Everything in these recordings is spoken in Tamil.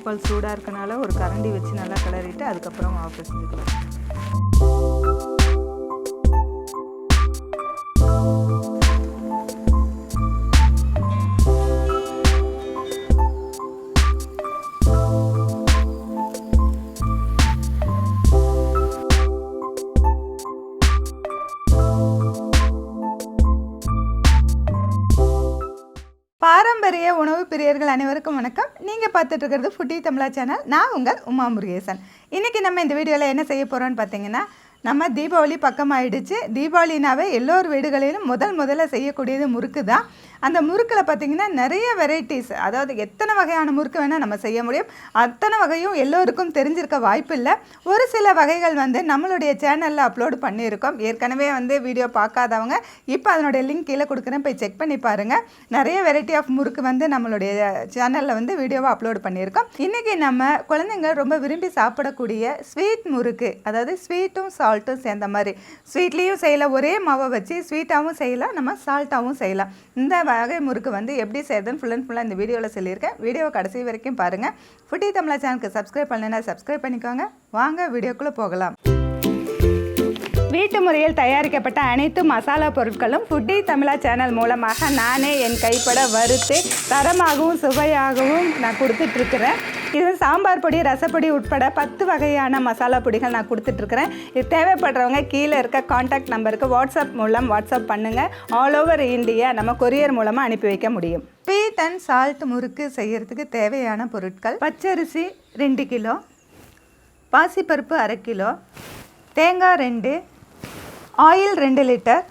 பால் சூடாக இருக்கனால ஒரு கரண்டி வச்சு நல்லா கிளறிட்டு அதுக்கப்புறம் மாவு பிசைஞ்சுக்கலாம். பாரம்பரிய உணவு பிரியர்கள் அனைவருக்கும் வணக்கம். நீங்கள் பார்த்துட்டு இருக்கிறது ஃபுட்டி தமிழா சேனல். நான் உங்கள் உமா முருகேசன். இன்றைக்கி நம்ம இந்த வீடியோவில் என்ன செய்ய போகிறோன்னு பார்த்தீங்கன்னா, நம்ம தீபாவளி பக்கமாகிடுச்சு. தீபாவளினாவே எல்லோரு வீடுகளிலும் முதல்ல செய்யக்கூடியது முறுக்கு தான். அந்த முறுக்கில் பார்த்திங்கன்னா நிறைய வெரைட்டிஸ், அதாவது எத்தனை வகையான முறுக்கு வேணால் நம்ம செய்ய முடியும். அத்தனை வகையும் எல்லோருக்கும் தெரிஞ்சிருக்க வாய்ப்பு இல்லை. ஒரு சில வகைகள் நம்மளுடைய சேனலில் அப்லோடு பண்ணியிருக்கோம். ஏற்கனவே வீடியோ பார்க்காதவங்க இப்போ அதனுடைய லிங்க் கீழே கொடுக்குறேன், போய் செக் பண்ணி பாருங்கள். நிறைய வெரைட்டி ஆஃப் முறுக்கு நம்மளுடைய சேனலில் வீடியோவாக அப்லோடு பண்ணியிருக்கோம். இன்றைக்கி நம்ம குழந்தைங்க ரொம்ப விரும்பி சாப்பிடக்கூடிய ஸ்வீட் முறுக்கு, அதாவது ஸ்வீட்டும் சால்ட்டும் சேர்ந்த மாதிரி, ஸ்வீட்லேயும் செய்யலாம், ஒரே மாவை வச்சு ஸ்வீட்டாகவும் செய்யலாம், நம்ம சால்ட்டாகவும் செய்யலாம். இந்த வகை முறுக்கு எப்படி செய்யறதுன்னு ஃபுல்லாக இந்த வீடியோவில் சொல்லியிருக்கேன். வீடியோவை கடைசி வரைக்கும் பாருங்கள். ஃபுட்டி தமிழா சேனலுக்கு சப்ஸ்கிரைப் பண்ணலைன்னா சப்ஸ்கிரைப் பண்ணிக்கோங்க. வாங்க வீடியோக்குள்ளே போகலாம். வீட்டு முறையில் தயாரிக்கப்பட்ட அனைத்து மசாலா பொருட்களும் ஃபுட்டி தமிழா சேனல் மூலமாக நானே என் கைப்பட வறுத்து தரமாகவும் சுவையாகவும் நான் கொடுத்துட்ருக்குறேன். இது சாம்பார் பொடி, ரசப்பொடி உட்பட 10 வகையான மசாலா பொடிகள் நான் கொடுத்துட்ருக்குறேன். இது தேவைப்படுறவங்க கீழே இருக்க காண்டாக்ட் நம்பருக்கு வாட்ஸ்அப் பண்ணுங்கள். ஆல் ஓவர் இந்தியா நம்ம கொரியர் மூலமாக அனுப்பி வைக்க முடியும். ஸ்வீட் அண்ட் சால்ட் முறுக்கு செய்கிறதுக்கு தேவையான பொருட்கள்: பச்சரிசி 2 கிலோ, பாசிப்பருப்பு 1/2 கிலோ, தேங்காய் 2, ஆயில் 2 லிட்டர்,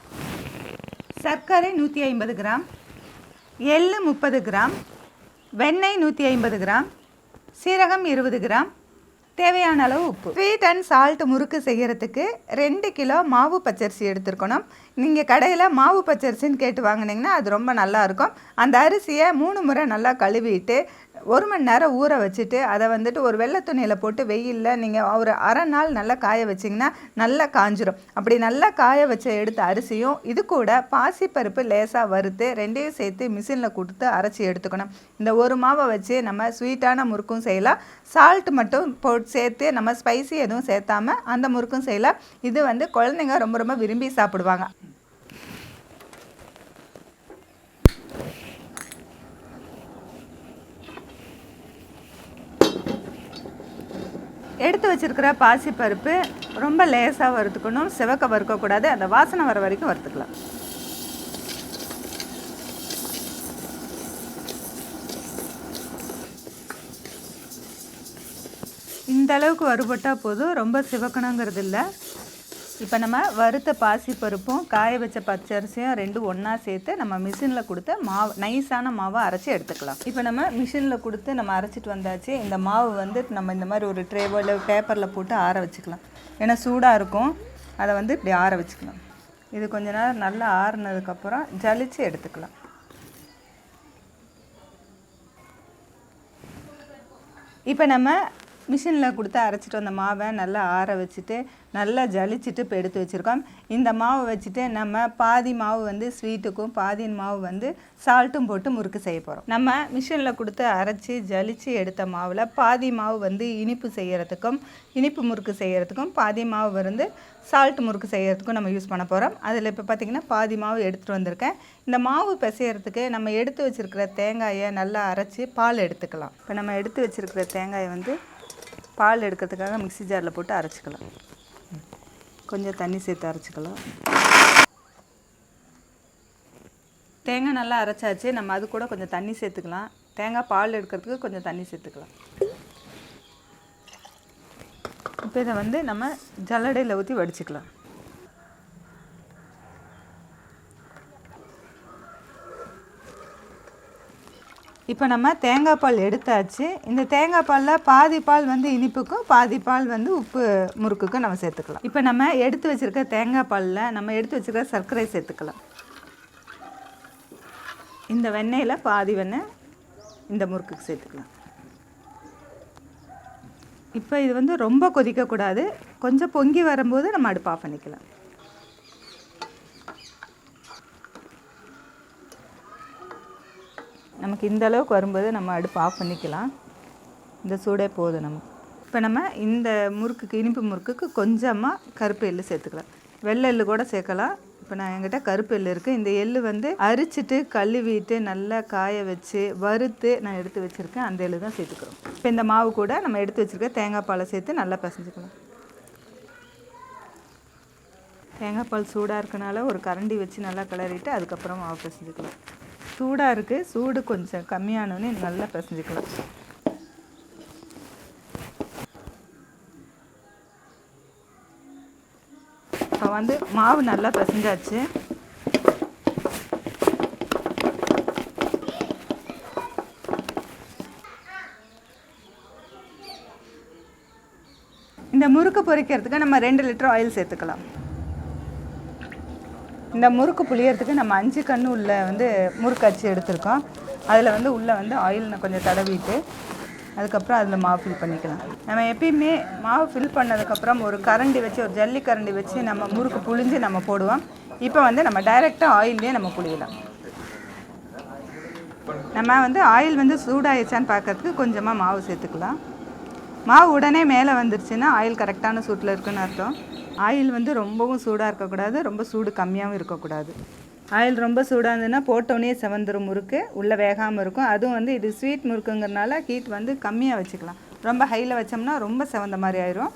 சர்க்கரை 150 கிராம், எள்ளு 30 கிராம், வெண்ணெய் 150 கிராம், சீரகம் 20 கிராம், தேவையான அளவு உப்பு. ஸ்வீட் அண்ட் சால்ட் முறுக்கு செய்கிறதுக்கு 2 கிலோ மாவு பச்சரிசி எடுத்துருக்கணும். நீங்கள் கடையில் மாவு பச்சரிசின்னு கேட்டு வாங்கினீங்கன்னா அது ரொம்ப நல்லாயிருக்கும். அந்த அரிசியை 3 முறை நல்லா கழுவிட்டு 1 மணி நேரம் ஊற வச்சுட்டு அதை ஒரு வெள்ளை துணியில் போட்டு வெயிலில் நீங்கள் ஒரு அரை நாள் நல்லா காய வச்சிங்கன்னா நல்லா காஞ்சிரும். அப்படி நல்லா காய வச்ச எடுத்த அரிசியும் இது கூட பாசிப்பருப்பு லேசாக வறுத்து 2ஐயும் சேர்த்து மிஷினில் கொடுத்து அரைச்சி எடுத்துக்கணும். இந்த ஒரு மாவை வச்சு நம்ம ஸ்வீட்டான முறுக்கும் செய்யலாம், சால்ட் மட்டும் போட்டு சேர்த்து நம்ம ஸ்பைசி எதுவும் சேர்த்தாமல் அந்த முறுக்கும் செய்யலாம். இது குழந்தைங்க ரொம்ப ரொம்ப விரும்பி சாப்பிடுவாங்க. எடுத்து வச்சுருக்கிற பாசிப்பருப்பு ரொம்ப லேசாக வறுத்துக்கணும், சிவக்க வறுக்கக்கூடாது. அந்த வாசனை வர வரைக்கும் வறுத்துக்கலாம். இந்த அளவுக்கு வறுபட்டால் போதும், ரொம்ப சிவக்கணுங்கிறது இல்லை. இப்போ நம்ம வறுத்த பாசிப்பருப்பும் காய வச்ச பச்சரிசியும் 2 ஒன்றா சேர்த்து நம்ம மிஷினில் கொடுத்து மாவு, நைஸான மாவை அரைச்சி எடுத்துக்கலாம். இப்போ நம்ம மிஷினில் கொடுத்து நம்ம அரைச்சிட்டு வந்தாச்சு. இந்த மாவு நம்ம இந்த மாதிரி ஒரு ட்ரேவோ இல்லை பேப்பரில் போட்டு ஆற வச்சுக்கலாம். ஏன்னா சூடாக இருக்கும், அதை இப்படி ஆற வச்சுக்கலாம். இது கொஞ்ச நேரம் நல்லா ஆறுனதுக்கப்புறம் ஜலிச்சு எடுத்துக்கலாம். இப்போ நம்ம மிஷினில் கொடுத்து அரைச்சிட்டு வந்த மாவை நல்லா ஆற வச்சுட்டு நல்லா ஜலிச்சுட்டு இப்போ எடுத்து வச்சுருக்கோம். இந்த மாவை வச்சுட்டு நம்ம பாதி மாவு ஸ்வீட்டுக்கும் பாதி மாவு சால்ட்டும் போட்டு முறுக்கு செய்ய போகிறோம். நம்ம மிஷினில் கொடுத்து அரைச்சி ஜலிச்சு எடுத்த மாவில் பாதி மாவு இனிப்பு செய்கிறதுக்கும் இனிப்பு முறுக்கு செய்கிறதுக்கும், பாதி மாவு சால்ட் முறுக்கு செய்கிறதுக்கும் நம்ம யூஸ் பண்ண போகிறோம். அதில் இப்போ பார்த்திங்கன்னா பாதி மாவு எடுத்துகிட்டு வந்திருக்கேன். இந்த மாவு பிசைகிறதுக்கு நம்ம எடுத்து வச்சுருக்கிற தேங்காயை நல்லா அரைச்சி பால் எடுத்துக்கலாம். இப்போ நம்ம எடுத்து வச்சுருக்கிற தேங்காயை பால் எடுக்கிறதுக்காக மிக்ஸி ஜாரில் போட்டு அரைச்சிக்கலாம். கொஞ்சம் தண்ணி சேர்த்து அரைச்சிக்கலாம். தேங்காய் நல்லா அரைச்சாச்சு. நம்ம அது கூட கொஞ்சம் தண்ணி சேர்த்துக்கலாம். தேங்காய் பால் எடுக்கிறதுக்கு கொஞ்சம் தண்ணி சேர்த்துக்கலாம். இப்போ இதை நம்ம ஜல்லடையில் ஊற்றி வடிச்சுக்கலாம். இப்போ நம்ம தேங்காய் பால் எடுத்தாச்சு. இந்த தேங்காய் பாலில் பாதி பால் இனிப்புக்கும் பாதி பால் உப்பு முறுக்குக்கும் நம்ம சேர்த்துக்கலாம். இப்போ நம்ம எடுத்து வச்சுருக்க தேங்காய் பாலில் நம்ம எடுத்து வச்சுருக்க சர்க்கரை சேர்த்துக்கலாம். இந்த வெண்ணெயில் பாதி வெண்ணெய் இந்த முறுக்குக்கு சேர்த்துக்கலாம். இப்போ இது ரொம்ப கொதிக்கக்கூடாது. கொஞ்சம் பொங்கி வரும்போது நம்ம அடுப்பு ஆஃப் பண்ணிக்கலாம். நமக்கு இந்த அளவுக்கு வரும்போது நம்ம அடுப்பு ஆஃப் பண்ணிக்கலாம். இந்த சூடே போதும் நமக்கு. இப்போ நம்ம இந்த முறுக்குக்கு இனிப்பு முறுக்குக்கு கொஞ்சமாக கருப்பு எள்ளு சேர்த்துக்கலாம். வெள்ளை எள்ளு கூட சேர்க்கலாம். இப்போ நான் என்கிட்ட கருப்பு எள்ளு இருக்குது. இந்த எள்ளு வந்து அரிச்சிட்டு கழுவிட்டு நல்லா காய வச்சு வறுத்து நான் எடுத்து வச்சுருக்கேன். அந்த எள்ளு தான் சேர்த்துக்கிறோம். இப்போ இந்த மாவு கூட நம்ம எடுத்து வச்சுருக்க தேங்காய் பாலை சேர்த்து நல்லா பிசைஞ்சுக்கலாம். தேங்காய் பால் சூடாக இருக்கனால ஒரு கரண்டி வச்சு நல்லா கிளறிட்டு அதுக்கப்புறம் மாவு பிசைஞ்சுக்கலாம். சூடாக இருக்குது, சூடு கொஞ்சம் கம்மியானோடனே நல்லா பிசைஞ்சுக்கலாம். இப்போ வந்து மாவு நல்லா பிசைஞ்சாச்சு. இந்த முறுக்கு பொரிக்கிறதுக்கு நம்ம 2 லிட்டர் ஆயில் சேர்த்துக்கலாம். இந்த முறுக்கு புளியறதுக்கு நம்ம 5 கன்று உள்ள வந்து முறுக்கு அச்சு எடுத்துருக்கோம். அதில் வந்து உள்ளே வந்து ஆயில் கொஞ்சம் தடவிட்டு அதுக்கப்புறம் அதில் மாவு ஃபில் பண்ணிக்கலாம். நம்ம எப்பயுமே மாவு ஃபில் பண்ணதுக்கப்புறம் ஒரு கரண்டி வச்சு, ஒரு ஜல்லி கரண்டி வச்சு நம்ம முறுக்கு புழிஞ்சு நம்ம போடுவோம். இப்போ வந்து நம்ம டைரெக்டாக ஆயிலே நம்ம புளியலாம். நம்ம வந்து ஆயில் வந்து சூடாகிடுச்சான்னு பார்க்கறதுக்கு கொஞ்சமாக மாவு சேர்த்துக்கலாம். மாவு உடனே மேலே வந்துருச்சுன்னா ஆயில் கரெக்டான சூட்டில் இருக்குன்னு அர்த்தம். ஆயில் வந்து ரொம்பவும் சூடாக இருக்கக்கூடாது, ரொம்ப சூடு கம்மியாகவும் இருக்கக்கூடாது. ஆயில் ரொம்ப சூடாக இருந்ததுன்னா போட்டோன்னே செவந்துரும் முறுக்கு, உள்ளே வேகாமல் இருக்கும். அதுவும் வந்து இது ஸ்வீட் முறுக்குங்கிறனால ஹீட் வந்து கம்மியாக வச்சுக்கலாம். ரொம்ப ஹையில் வச்சோம்னா ரொம்ப செவந்த மாதிரி ஆயிரும்.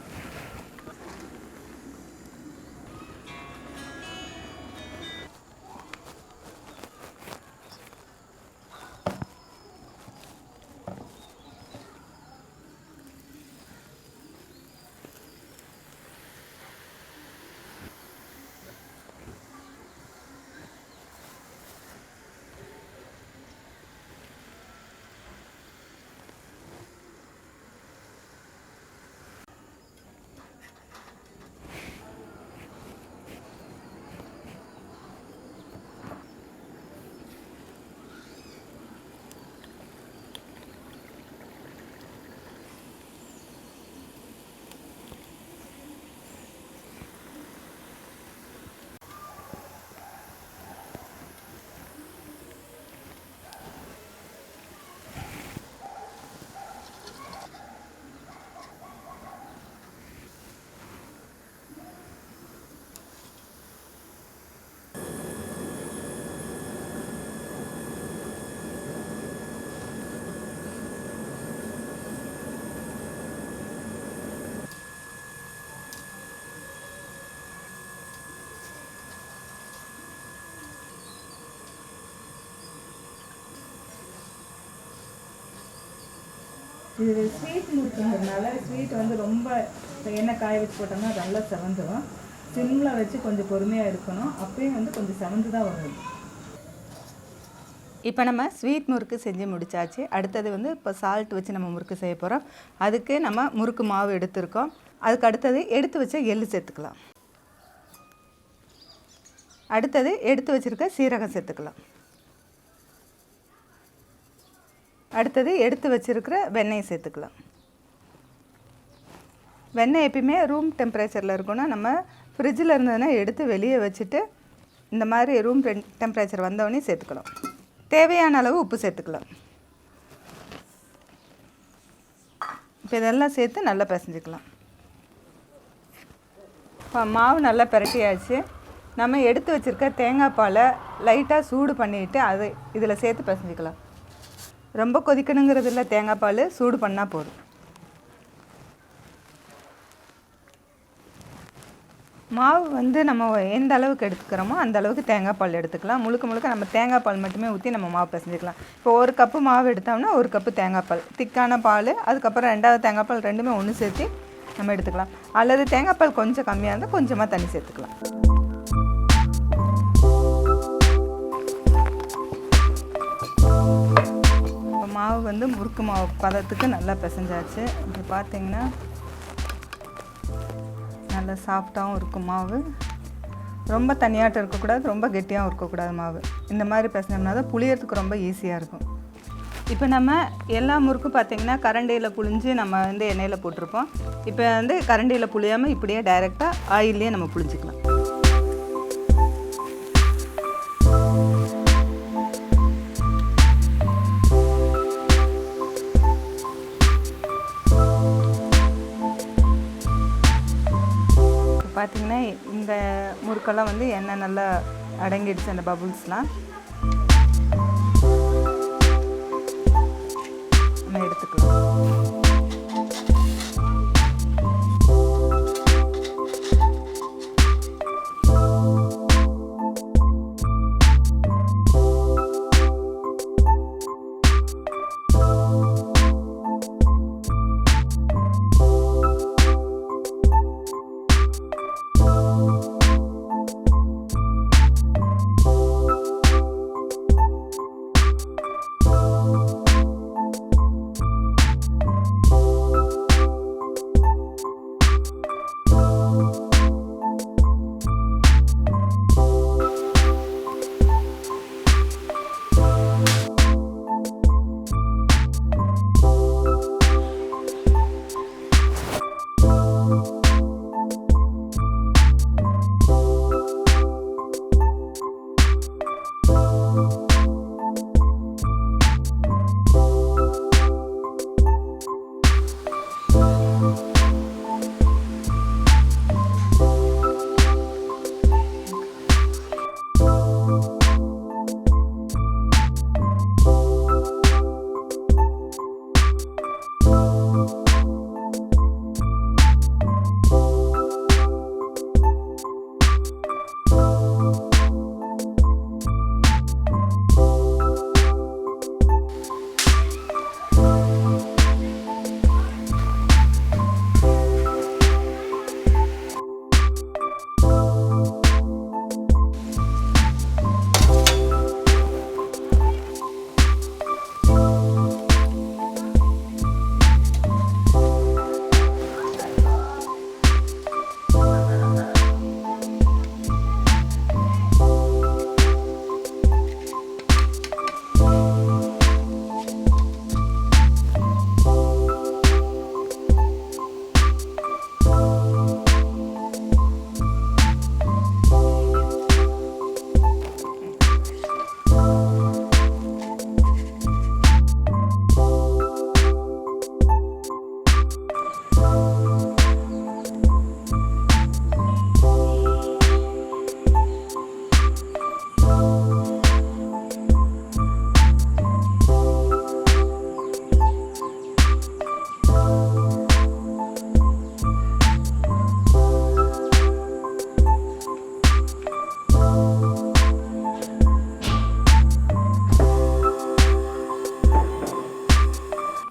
இது ஸ்வீட் முறுக்குங்கிறதுனால ஸ்வீட் வந்து ரொம்ப எண்ணெய் காய வச்சு போட்டோம்னா நல்லா செவந்துடும். சிம்மில் வச்சு கொஞ்சம் பொறுமையாக இருக்கணும். அப்பயும் வந்து கொஞ்சம் செவந்து தான் வரும். இப்போ நம்ம ஸ்வீட் முறுக்கு செஞ்சு முடிச்சாச்சு. அடுத்தது வந்து இப்போ சால்ட் வச்சு நம்ம முறுக்கு செய்ய போகிறோம். அதுக்கு நம்ம முறுக்கு மாவு எடுத்துருக்கோம். அதுக்கு அடுத்தது எடுத்து வச்ச எள்ளு சேர்த்துக்கலாம். அடுத்தது எடுத்து வச்சுருக்க சீரகம் சேர்த்துக்கலாம். அடுத்தது எடுத்து வச்சுருக்கிற வெண்ணெய் சேர்த்துக்கலாம். வெண்ணெய் எப்பயுமே ரூம் டெம்பரேச்சரில் இருக்குன்னா நம்ம ஃப்ரிட்ஜில் இருந்ததுன்னா எடுத்து வெளியே வச்சுட்டு இந்த மாதிரி ரூம் டெம்பரேச்சர் வந்தோடனே சேர்த்துக்கலாம். தேவையான அளவு உப்பு சேர்த்துக்கலாம். இப்போ இதெல்லாம் சேர்த்து நல்லா பிசைஞ்சிக்கலாம். இப்போ மாவு நல்லா பிரட்டியாச்சு. நம்ம எடுத்து வச்சுருக்க தேங்காய் பாலை லைட்டாக சூடு பண்ணிவிட்டு அது இதில் சேர்த்து பிசைஞ்சிக்கலாம். ரொம்ப கொதிக்கணுங்கிறது இல்லை, தேங்காய் பால் சூடு பண்ணால் போதும். மாவு வந்து நம்ம எந்த அளவுக்கு எடுத்துக்கிறோமோ அந்த அளவுக்கு தேங்காய் பால் எடுத்துக்கலாம். முழுக்க முழுக்க நம்ம தேங்காய் பால் மட்டுமே ஊற்றி நம்ம மாவு பிசைஞ்சிக்கலாம். இப்போ 1 கப்பு மாவு எடுத்தோம்னா 1 கப்பு தேங்காய் பால், திக்கான பால், அதுக்கப்புறம் 2வது தேங்காய் பால், ரெண்டுமே ஒன்று சேர்த்து நம்ம எடுத்துக்கலாம். அல்லது தேங்காய் பால் கொஞ்சம் கம்மியாக இருந்தால் கொஞ்சமாக தண்ணி சேர்த்துக்கலாம். மாவு வந்து முறுக்கு மாவு பதத்துக்கு நல்லா பிசைஞ்சாச்சு. இப்போ பார்த்தீங்கன்னா நல்லா சாஃப்டாகவும் இருக்கும் மாவு. ரொம்ப தனியாட்டம் இருக்கக்கூடாது, ரொம்ப கெட்டியாகவும் இருக்கக்கூடாது மாவு. இந்த மாதிரி பிசைஞ்சோம்னா தான் புளியறதுக்கு ரொம்ப ஈஸியாக இருக்கும். இப்போ நம்ம எல்லா முறுக்கும் பார்த்திங்கன்னா கரண்டியில் புழிஞ்சு நம்ம வந்து எண்ணெயில் போட்டிருப்போம். இப்போ வந்து கரண்டியில் புளியாமல் இப்படியே டைரெக்டாக ஆயிலே நம்ம புளிஞ்சிக்கலாம். முறுக்கெல்லாம் வந்து எண்ணெய் நல்லா அடங்கிடுச்சு அந்த பபுள்ஸ்லாம். நம்ம எடுத்துக்கலாம்.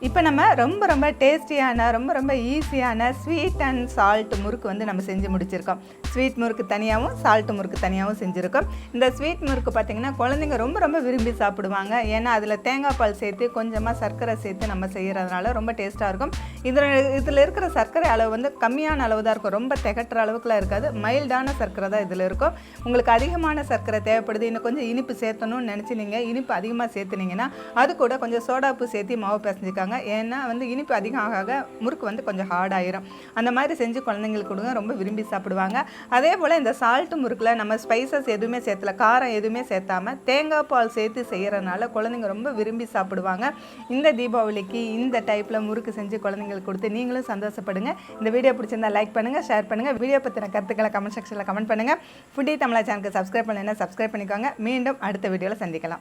இப்போ நம்ம ரொம்ப டேஸ்டியான ரொம்ப ஈஸியான ஸ்வீட் அண்ட் சால்ட் முறுக்கு வந்து நம்ம செஞ்சு முடிச்சிருக்கோம். ஸ்வீட் முறுக்கு தனியாகவும் சால்ட் முறுக்கு தனியாகவும் செஞ்சுருக்கோம். இந்த ஸ்வீட் முறுக்கு பார்த்திங்கன்னா குழந்தைங்க ரொம்ப விரும்பி சாப்பிடுவாங்க. ஏன்னா அதில் தேங்காய் பால் சேர்த்து கொஞ்சமாக சர்க்கரை சேர்த்து நம்ம செய்கிறதுனால ரொம்ப டேஸ்ட்டாக இருக்கும். இதில் இருக்கிற சர்க்கரை அளவு வந்து கம்மியான அளவு தான் இருக்கும். ரொம்ப திகட்டுற அளவுக்குலாம் இருக்காது. மைல்டான சர்க்கரை தான் இதில் இருக்கும். உங்களுக்கு அதிகமான சர்க்கரை தேவைப்படுது, இன்னும் கொஞ்சம் இனிப்பு சேர்த்தணும்னு நினச்சி நீங்கள் இனிப்பு அதிகமாக சேர்த்துனீங்கன்னா அது கூட கொஞ்சம் சோடாப்பு சேர்த்து மாவு பிசைஞ்சிக்காங்க. ஏன்னா வந்து இனிப்பு அதிகம் ஆக முறுக்கு வந்து கொஞ்சம் ஹார்டாயிரும். அந்த மாதிரி செஞ்சு குழந்தைங்களுக்கு கொடுங்க, ரொம்ப விரும்பி சாப்பிடுவாங்க. அதே போல் இந்த சால்ட்டு முறுக்கில் நம்ம ஸ்பைசஸ் எதுவுமே சேர்த்தல, காரம் எதுவுமே சேர்த்தாமல் தேங்காய் பால் சேர்த்து செய்கிறனால குழந்தைங்க ரொம்ப விரும்பி சாப்பிடுவாங்க. இந்த தீபாவளிக்கு இந்த டைப்பில் முறுக்கு செஞ்சு குழந்தைங்களுக்கு கொடுத்து நீங்களும் சந்தோஷப்படுங்க. இந்த வீடியோ பிடிச்சிருந்தா லைக் பண்ணுங்கள், ஷேர் பண்ணுங்கள். வீடியோ பற்றின கருத்துக்களை கமெண்ட் செக்ஷனில் கமெண்ட் பண்ணுங்கள். ஃபுட்டி தமிழா சேனலுக்கு சப்ஸ்கிரைப் பண்ணலைன்னா சப்ஸ்கிரைப் பண்ணிக்கோங்க. மீண்டும் அடுத்த வீடியோவில் சந்திக்கலாம்.